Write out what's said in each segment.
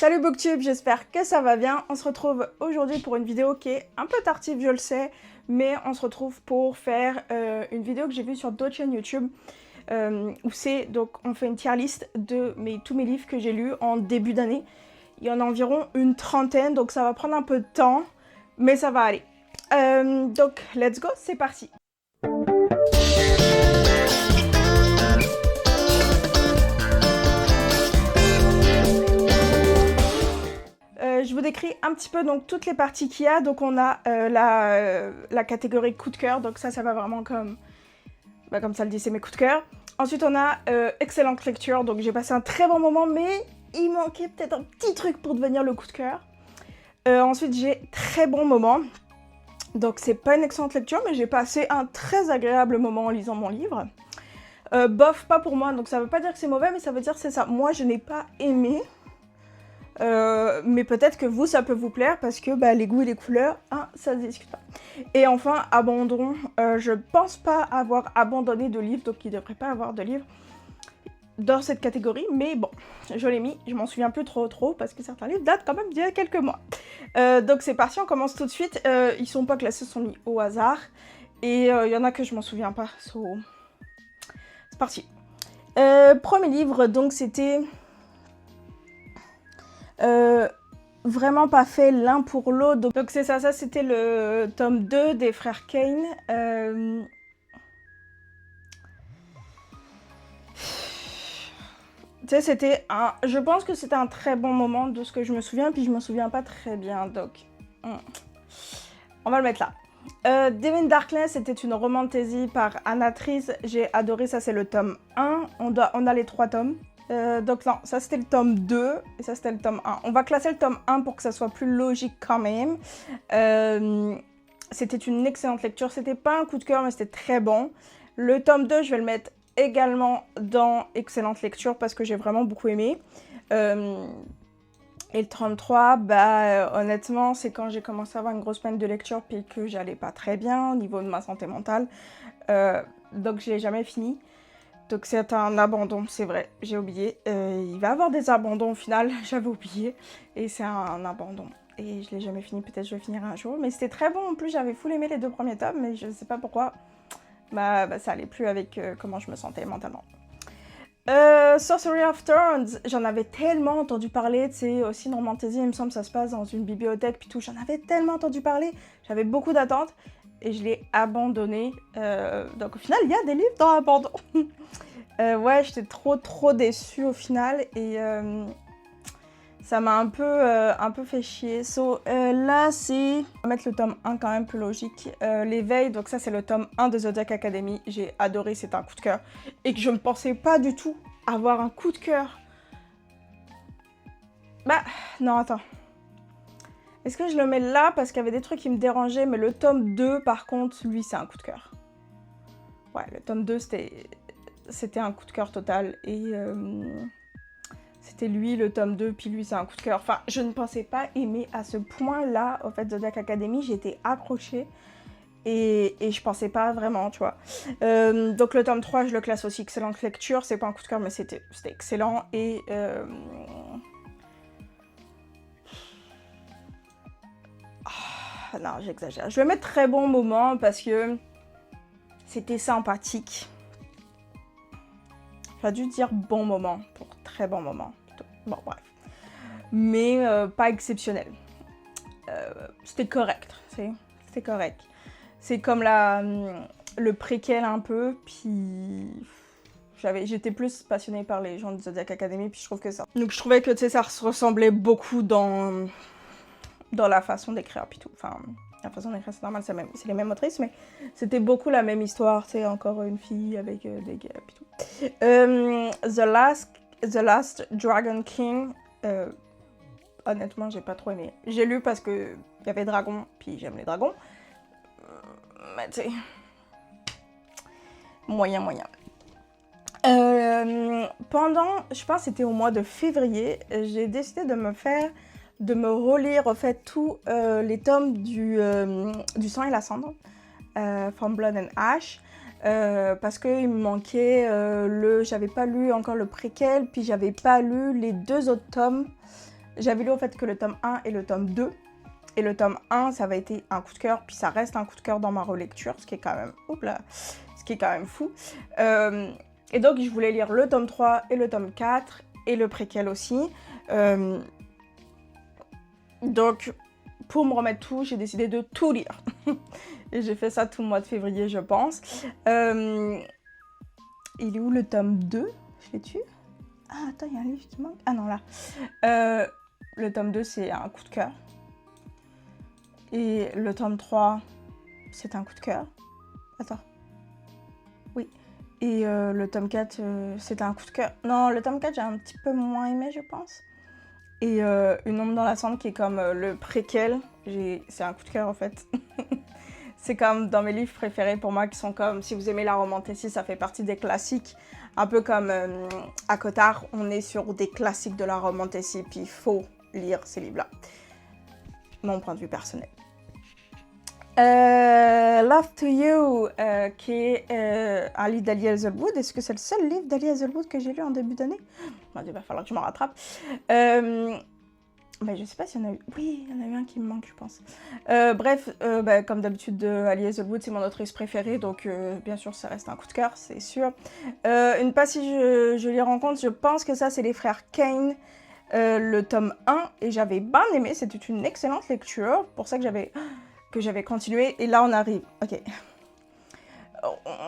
Salut Booktube, j'espère que ça va bien. On se retrouve aujourd'hui pour une vidéo qui est un peu tardive, je le sais, mais on se retrouve pour faire une vidéo que j'ai vue sur d'autres chaînes YouTube où c'est, donc on fait une tier list de tous mes livres que j'ai lus en début d'année. Il y en a environ une trentaine, donc ça va prendre un peu de temps, mais ça va aller. Donc let's go, c'est parti. Je vous décris un petit peu donc toutes les parties qu'il y a. Donc on a la catégorie coup de cœur, donc ça va vraiment comme ça le dit, c'est mes coups de cœur. Ensuite on a excellente lecture, donc j'ai passé un très bon moment, mais il manquait peut-être un petit truc pour devenir le coup de cœur. Ensuite j'ai très bon moment, donc c'est pas une excellente lecture, mais j'ai passé un très agréable moment en lisant mon livre. Bof, pas pour moi, donc ça veut pas dire que c'est mauvais, mais ça veut dire que c'est ça. Moi je n'ai pas aimé. Mais peut-être que vous, ça peut vous plaire parce que les goûts et les couleurs, hein, ça se discute pas. Et enfin, abandon. Je pense pas avoir abandonné de livre, donc il devrait pas avoir de livre dans cette catégorie. Mais bon, je l'ai mis, je m'en souviens plus trop parce que certains livres datent quand même d'il y a quelques mois. Donc c'est parti, on commence tout de suite. Ils sont pas classés, ils sont mis au hasard. Et il y en a que je m'en souviens pas. So... C'est parti. Premier livre, donc c'était... vraiment pas fait l'un pour l'autre. Donc c'est ça c'était le tome 2 des frères Kane. Tu sais, c'était un... Je pense que c'était un très bon moment de ce que je me souviens, puis je me souviens pas très bien, donc... On va le mettre là. Devin Darkness, c'était une romantasy par Anna Tries. J'ai adoré, ça c'est le tome 1. On a les 3 tomes. Donc non, ça c'était le tome 2 et ça c'était le tome 1. On va classer le tome 1 pour que ça soit plus logique quand même. C'était une excellente lecture, c'était pas un coup de cœur mais c'était très bon. Le tome 2, je vais le mettre également dans excellente lecture parce que j'ai vraiment beaucoup aimé. Et le 33, honnêtement, c'est quand j'ai commencé à avoir une grosse peine de lecture puis que j'allais pas très bien au niveau de ma santé mentale. Donc je l'ai jamais fini. Donc c'est un abandon, c'est vrai, j'ai oublié. Il va y avoir des abandons au final, j'avais oublié. Et c'est un abandon. Et je l'ai jamais fini, peut-être je vais finir un jour. Mais c'était très bon en plus, j'avais full aimé les 2 premiers tomes, mais je sais pas pourquoi. Ça allait plus avec comment je me sentais mentalement. Sorcery of Thorns, j'en avais tellement entendu parler, c'est aussi une romantasy, il me semble, ça se passe dans une bibliothèque, puis tout, j'en avais tellement entendu parler, j'avais beaucoup d'attentes. Et je l'ai abandonné. Donc au final, il y a des livres dans l'abandon. Ouais, j'étais trop déçue au final. Et ça m'a un peu fait chier. Là, c'est... On va mettre le tome 1 quand même plus logique. L'éveil, donc ça c'est le tome 1 de Zodiac Academy. J'ai adoré, c'était un coup de cœur. Et que je ne pensais pas du tout avoir un coup de cœur. Non, attends. Est-ce que je le mets là parce qu'il y avait des trucs qui me dérangeaient, mais le tome 2, par contre, lui, c'est un coup de cœur. Ouais, le tome 2, c'était un coup de cœur total. Et c'était lui, le tome 2, puis lui, c'est un coup de cœur. Enfin, je ne pensais pas aimer à ce point-là, au fait, Zodiac Academy. J'étais accrochée et je pensais pas vraiment, tu vois. Donc le tome 3, je le classe aussi excellente lecture. C'est pas un coup de cœur, mais c'était excellent. Et... non, j'exagère. Je vais mettre très bon moment parce que c'était sympathique. J'aurais dû dire bon moment pour très bon moment. Bon, bref. Mais pas exceptionnel. C'était correct. C'était correct. C'est comme le préquel un peu, puis... J'étais plus passionnée par les gens de Zodiac Academy, puis je trouve que ça... Donc je trouvais que, tu sais, ça se ressemblait beaucoup dans la façon d'écrire, puis tout. Enfin, la façon d'écrire, c'est normal, c'est les mêmes autrices, mais c'était beaucoup la même histoire, tu sais, encore une fille avec des gars, puis tout. The Last Dragon King, honnêtement, j'ai pas trop aimé. J'ai lu parce que il y avait dragon, puis j'aime les dragons. Mais tu sais, moyen. Pendant, je pense que c'était au mois de février, j'ai décidé de me relire en fait tous les tomes du sang et la cendre, From Blood and Ash, parce qu'il me manquait j'avais pas lu encore le préquel, puis j'avais pas lu les 2 autres tomes J'avais lu au fait que le tome 1 et le tome 2. Et le tome 1, ça avait été un coup de cœur, puis ça reste un coup de cœur dans ma relecture, ce qui est quand même, ce qui est quand même fou. Et donc, je voulais lire le tome 3 et le tome 4, et le préquel aussi. Donc, pour me remettre tout, j'ai décidé de tout lire. Et j'ai fait ça tout le mois de février, je pense. Il est où le tome 2? Je l'ai tué? Ah, attends, il y a un livre qui manque. Ah non, là. Le tome 2, c'est un coup de cœur. Et le tome 3, c'est un coup de cœur. Attends. Oui. Et le tome 4, c'était un coup de cœur. Non, le tome 4, j'ai un petit peu moins aimé, je pense. Et Une ombre dans la cendre, qui est comme le préquel. C'est un coup de cœur, en fait. C'est comme dans mes livres préférés pour moi, qui sont comme, si vous aimez la romantécie, ça fait partie des classiques. Un peu comme à Cotard, on est sur des classiques de la romantécie, puis il faut lire ces livres-là. Mon point de vue personnel. Love to You, qui est un livre d'Ali Hazelwood. Est-ce que c'est le seul livre d'Ali Hazelwood que j'ai lu en début d'année? Il va falloir que je m'en rattrape. Je sais pas s'il y en a eu. Oui, il y en a eu un qui me manque, je pense. Bref, comme d'habitude, Ali Hazelwood, c'est mon autrice préférée, donc bien sûr, ça reste un coup de cœur, c'est sûr. Une pas si je les rencontre, je pense que ça, c'est les frères Kane, le tome 1, et j'avais bien aimé, c'était une excellente lecture, pour ça que j'avais continué, et là, on arrive. Ok.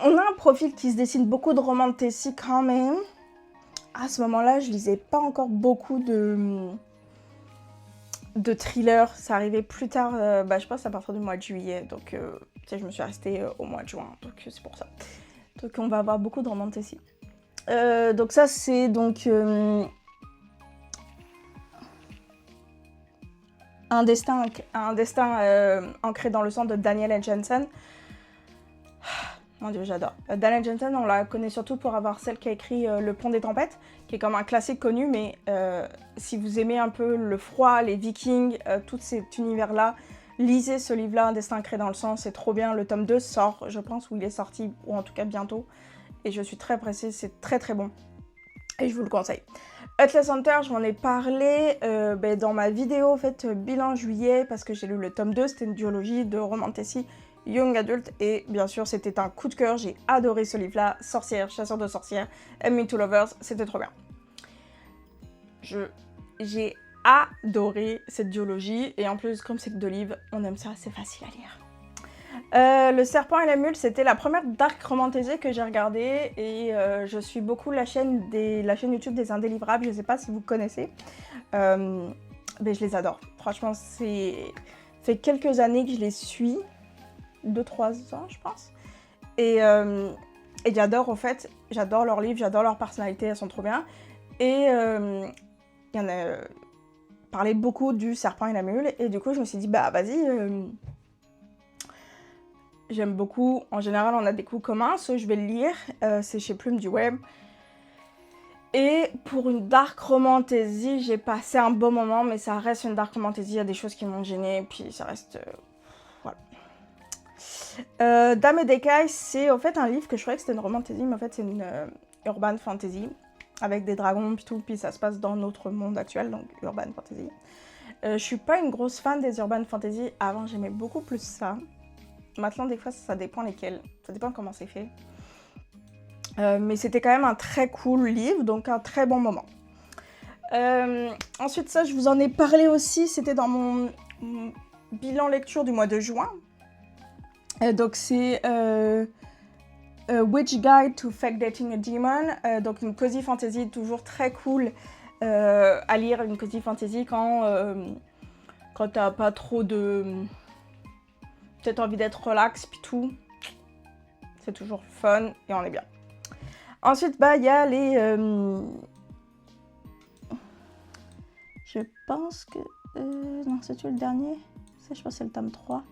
On a un profil qui se dessine beaucoup de romantécie quand même. À ce moment-là, je lisais pas encore beaucoup de thriller, ça arrivait plus tard, je pense à partir du mois de juillet, donc je me suis restée au mois de juin, donc c'est pour ça. Donc on va avoir beaucoup de romantécie. Donc ça c'est donc un destin ancré dans le sang de Danielle Jensen. Mon Dieu, j'adore. Danielle Jensen, on la connaît surtout pour avoir celle qui a écrit Le Pont des Tempêtes, qui est comme un classique connu, mais si vous aimez un peu le froid, les vikings, tout cet univers-là, lisez ce livre-là, Un destin ancré dans le sang, c'est trop bien. Le tome 2 sort, je pense, où il est sorti, ou en tout cas bientôt, et je suis très pressée, c'est très très bon. Et je vous le conseille. Atlas Hunter, je m'en ai parlé dans ma vidéo, en fait, bilan juillet, parce que j'ai lu le tome 2, c'était une duologie de romantécie Young Adult, et bien sûr c'était un coup de cœur, j'ai adoré ce livre-là, Sorcière, Chasseur de sorcières, Enemy to Lovers, c'était trop bien. J'ai adoré cette duologie, et en plus comme c'est que 2 livres, on aime ça, c'est facile à lire. Le Serpent et la Mule, c'était la première dark romantasy que j'ai regardée, et je suis beaucoup la chaîne YouTube des Indélivrables, je sais pas si vous connaissez, mais je les adore. Franchement, ça fait quelques années que je les suis, 2-3 ans, je pense. Et j'adore, en fait, j'adore leurs livres, j'adore leur personnalité, elles sont trop bien. Et il y en a parlé beaucoup du Serpent et la Mule, et du coup, je me suis dit, vas-y, j'aime beaucoup. En général, on a des coups communs, je vais le lire, c'est chez Plume du Web. Et pour une dark romantasy, j'ai passé un bon moment, mais ça reste une dark romantasy, il y a des choses qui m'ont gênée, puis ça reste... voilà. Dame et d'écailles, c'est en fait un livre que je croyais que c'était une romantasy, mais en fait c'est une urban fantasy avec des dragons et tout, puis ça se passe dans notre monde actuel, donc urban fantasy. Je suis pas une grosse fan des urban fantasy, avant j'aimais beaucoup plus ça. Maintenant des fois ça dépend lesquels, ça dépend comment c'est fait. Mais c'était quand même un très cool livre, donc un très bon moment. Ensuite ça, je vous en ai parlé aussi, c'était dans mon bilan lecture du mois de juin. Donc c'est Witch Guide to Fake Dating a Demon, donc une cozy fantasy toujours très cool à lire, une cozy fantasy quand t'as pas trop de... peut-être envie d'être relax puis tout, c'est toujours fun et on est bien. Ensuite il y a les... je pense que... non, c'est-tu le dernier ? Je pense que c'est le tome 3.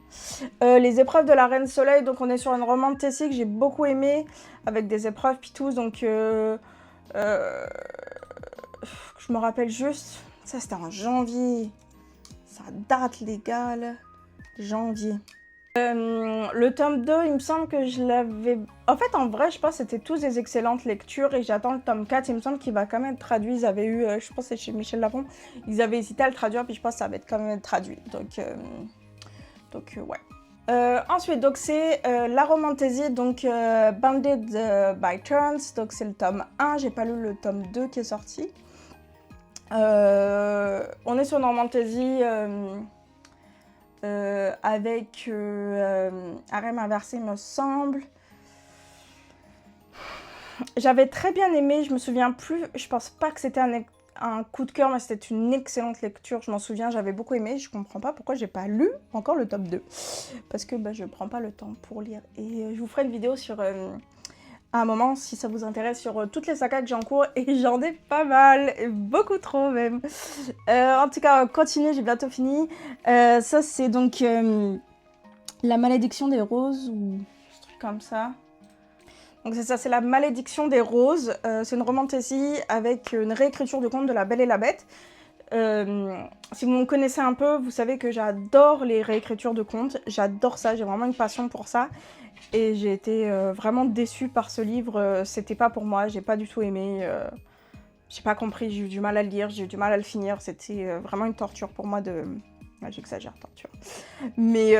Les épreuves de la Reine Soleil, donc on est sur une romantasy que j'ai beaucoup aimée, avec des épreuves puis tout, donc je me rappelle juste, ça c'était en janvier, ça date les gars là, janvier. Le tome 2, il me semble que je l'avais... En fait, en vrai, je pense que c'était tous des excellentes lectures et j'attends le tome 4. Il me semble qu'il va quand même être traduit. Ils avaient eu, je pense que c'est chez Michel Lafon, ils avaient hésité à le traduire, puis je pense que ça va être quand même traduit. Donc ouais. Ensuite, donc c'est la romantaisie, donc Banded by Turns, donc c'est le tome 1, j'ai pas lu le tome 2 qui est sorti. On est sur une romantaisie avec harem inversé, me semble. J'avais très bien aimé, je me souviens plus, je pense pas que c'était un coup de cœur, mais c'était une excellente lecture, je m'en souviens, j'avais beaucoup aimé, je comprends pas pourquoi j'ai pas lu encore le tome 2, parce que je prends pas le temps pour lire, et je vous ferai une vidéo sur, à un moment, si ça vous intéresse, sur toutes les sagas que j'ai en cours, et j'en ai pas mal, et beaucoup trop même. En tout cas, continuez, j'ai bientôt fini. Ça c'est donc La malédiction des roses, ou un truc comme ça. Donc c'est ça, c'est La malédiction des roses. C'est une romantésie avec une réécriture du conte de La Belle et la Bête. Si vous me connaissez un peu, vous savez que j'adore les réécritures de contes. J'adore ça, j'ai vraiment une passion pour ça. Et j'ai été vraiment déçue par ce livre. C'était pas pour moi, j'ai pas du tout aimé. J'ai pas compris, j'ai eu du mal à le lire, j'ai eu du mal à le finir. C'était vraiment une torture pour moi de... Ouais, j'exagère, torture. Mais...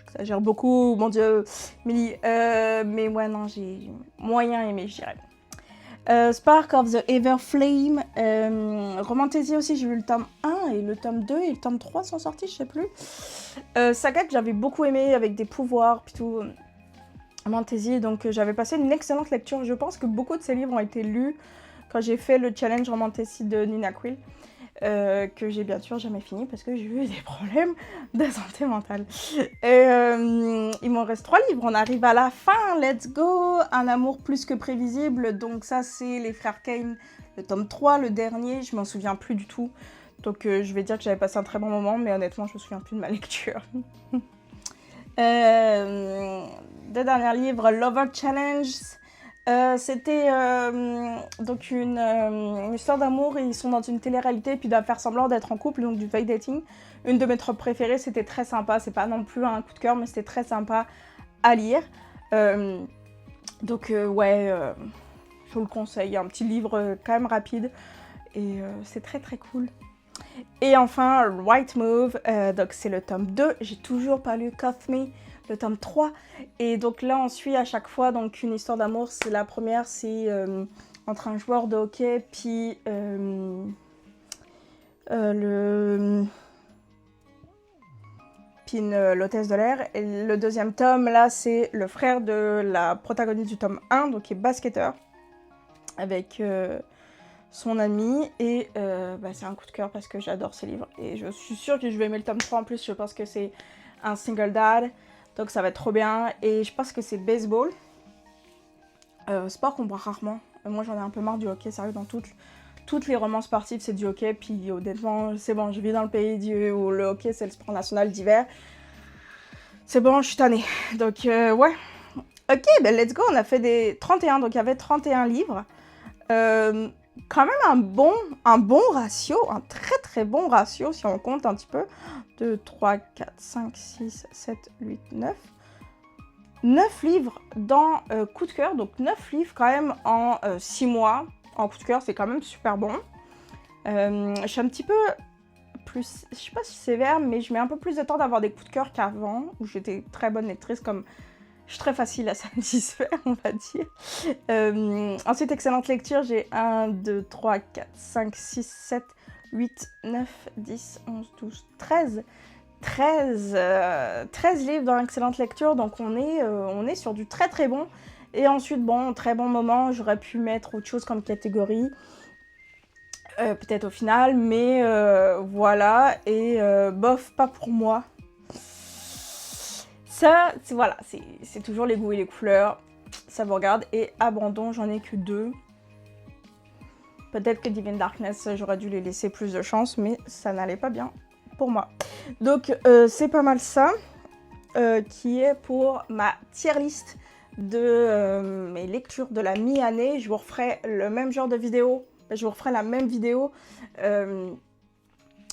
J'exagère beaucoup, mon Dieu, Milly. Mais ouais, non, j'ai moyen aimé, je dirais. Spark of the Everflame. Romantaisie aussi, j'ai vu le tome 1 et le tome 2 et le tome 3 sont sortis, je sais plus. Saga que j'avais beaucoup aimé avec des pouvoirs, puis tout. Romantaisie, donc j'avais passé une excellente lecture. Je pense que beaucoup de ces livres ont été lus quand j'ai fait le challenge Romantaisie de Nina Quill. Que j'ai bien sûr jamais fini parce que j'ai eu des problèmes de santé mentale. Et il m'en reste 3 livres, on arrive à la fin, let's go. Un amour plus que prévisible, donc ça c'est Les Frères Kane, le tome 3, le dernier, je m'en souviens plus du tout. Donc je vais dire que j'avais passé un très bon moment, mais honnêtement je me souviens plus de ma lecture. Deux derniers livres, Lover Challenge. C'était donc une histoire d'amour, et ils sont dans une télé-réalité puis doivent faire semblant d'être en couple, donc du fake dating. Une de mes tropes préférées, c'était très sympa, c'est pas non plus un coup de cœur, mais c'était très sympa à lire. Donc ouais, je vous le conseille, un petit livre quand même rapide, et c'est très très cool. Et enfin, Right Move, donc c'est le tome 2, j'ai toujours pas lu Cuff Me, le tome 3, et donc là on suit à chaque fois donc une histoire d'amour. C'est la première, c'est entre un joueur de hockey puis l'hôtesse de l'air, et le deuxième tome là c'est le frère de la protagoniste du tome 1, donc qui est basketteur, avec son ami, et c'est un coup de cœur parce que j'adore ces livres, et je suis sûre que je vais aimer le tome 3 en plus. Je pense que c'est un single dad, donc ça va être trop bien, et je pense que c'est baseball, sport qu'on voit rarement. Moi j'en ai un peu marre du hockey, sérieux, dans toutes les romans sportives c'est du hockey, puis honnêtement c'est bon, je vis dans le pays où le hockey c'est le sport national d'hiver, c'est bon, je suis tannée. Donc ouais, ok, let's go, on a fait des 31, donc il y avait 31 livres. Quand même un bon ratio, un très très bon ratio si on compte un petit peu. 2, 3, 4, 5, 6, 7, 8, 9. 9 livres dans coup de cœur, donc 9 livres quand même en 6 mois. En coup de cœur, c'est quand même super bon. Je suis un petit peu plus, je sais pas si sévère, mais je mets un peu plus de temps d'avoir des coups de cœur qu'avant, où j'étais très bonne lectrice, comme... Je suis très facile à satisfaire, on va dire. Ensuite, excellente lecture, j'ai 1, 2, 3, 4, 5, 6, 7, 8, 9, 10, 11, 12, 13. 13 livres dans excellente lecture, donc on est sur du très très bon. Et ensuite, bon, très bon moment, j'aurais pu mettre autre chose comme catégorie, peut-être au final, mais voilà, et bof, pas pour moi. Ça, voilà, c'est toujours les goûts et les couleurs, ça vous regarde. Et Abandon, j'en ai que 2. Peut-être que Divine Darkness, j'aurais dû les laisser plus de chance, mais ça n'allait pas bien pour moi. Donc c'est pas mal ça, qui est pour ma tier list de mes lectures de la mi-année. Je vous referai le même genre de vidéo, je vous referai la même vidéo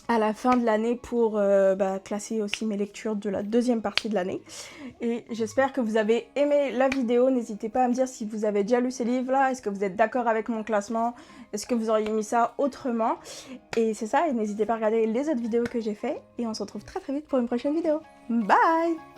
à la fin de l'année pour classer aussi mes lectures de la deuxième partie de l'année. Et j'espère que vous avez aimé la vidéo. N'hésitez pas à me dire si vous avez déjà lu ces livres-là. Est-ce que vous êtes d'accord avec mon classement? Est-ce que vous auriez mis ça autrement? Et c'est ça, et n'hésitez pas à regarder les autres vidéos que j'ai fait. Et on se retrouve très très vite pour une prochaine vidéo. Bye!